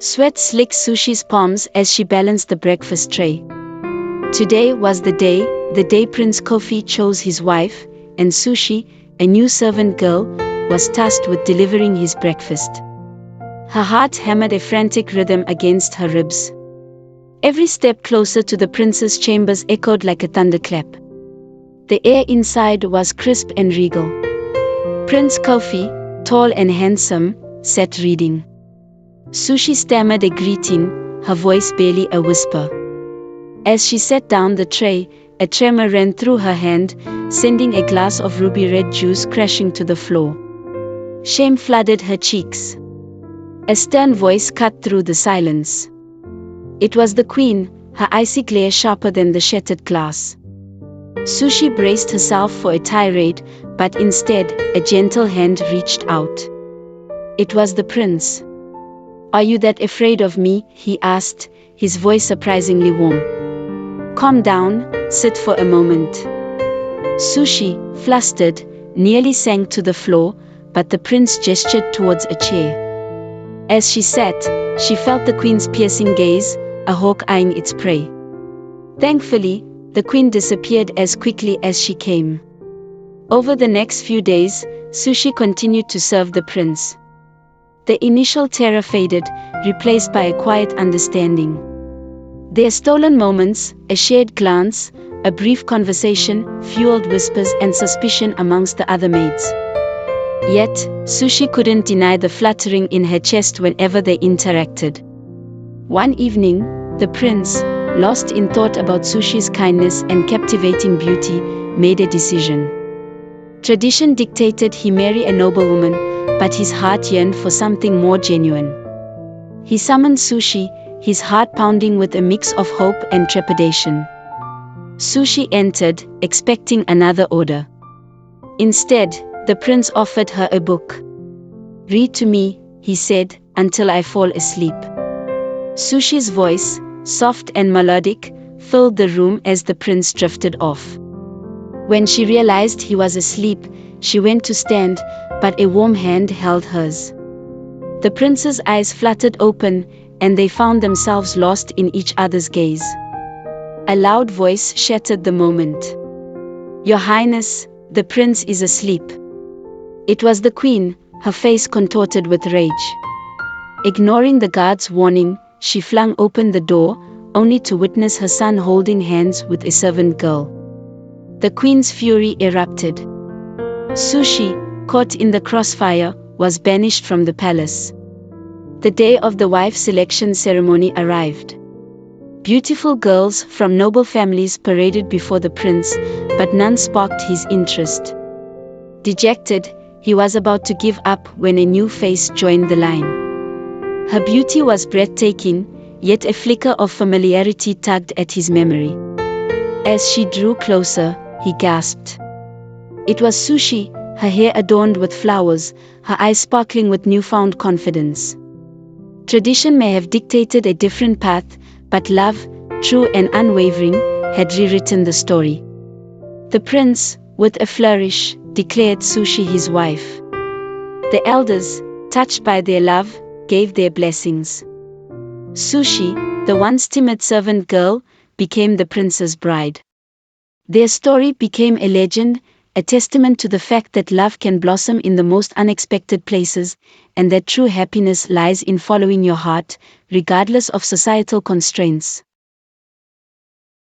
Sweat slicked Sushi's palms as she balanced the breakfast tray. Today was the day Prince Kofi chose his wife, and Sushi, a new servant girl, was tasked with delivering his breakfast. Her heart hammered a frantic rhythm against her ribs. Every step closer to the prince's chambers echoed like a thunderclap. The air inside was crisp and regal. Prince Kofi, tall and handsome, sat reading. Sushi stammered a greeting, her voice barely a whisper. As she set down the tray, a tremor ran through her hand, sending a glass of ruby-red juice crashing to the floor. Shame flooded her cheeks. A stern voice cut through the silence. It was the queen, her icy glare sharper than the shattered glass. Sushi braced herself for a tirade, but instead, a gentle hand reached out. It was the prince. "Are you that afraid of me?" he asked, his voice surprisingly warm. "Calm down, sit for a moment." Sushi, flustered, nearly sank to the floor, but the prince gestured towards a chair. As she sat, she felt the queen's piercing gaze, a hawk eyeing its prey. Thankfully, the queen disappeared as quickly as she came. Over the next few days, Sushi continued to serve the prince. The initial terror faded, replaced by a quiet understanding. Their stolen moments, a shared glance, a brief conversation, fueled whispers and suspicion amongst the other maids. Yet, Sushi couldn't deny the fluttering in her chest whenever they interacted. One evening, the prince, lost in thought about Sushi's kindness and captivating beauty, made a decision. Tradition dictated he marry a noblewoman, but his heart yearned for something more genuine. He summoned Sushi, his heart pounding with a mix of hope and trepidation. Sushi entered, expecting another order. Instead, the prince offered her a book. "Read to me," he said, "until I fall asleep." Sushi's voice, soft and melodic, filled the room as the prince drifted off. When she realized he was asleep, she went to stand, but a warm hand held hers. The prince's eyes fluttered open, and they found themselves lost in each other's gaze. A loud voice shattered the moment. "Your Highness, the prince is asleep." It was the queen, her face contorted with rage. Ignoring the guard's warning, she flung open the door, only to witness her son holding hands with a servant girl. The queen's fury erupted. Sushi, caught in the crossfire, was banished from the palace. The day of the wife selection ceremony arrived. Beautiful girls from noble families paraded before the prince, but none sparked his interest. Dejected, he was about to give up when a new face joined the line. Her beauty was breathtaking, yet a flicker of familiarity tugged at his memory. As she drew closer, he gasped. It was Sushi, her hair adorned with flowers, her eyes sparkling with newfound confidence. Tradition may have dictated a different path, but love, true and unwavering, had rewritten the story. The prince, with a flourish, declared Sushi his wife. The elders, touched by their love, gave their blessings. Sushi, the once timid servant girl, became the prince's bride. Their story became a legend, a testament to the fact that love can blossom in the most unexpected places, and that true happiness lies in following your heart, regardless of societal constraints.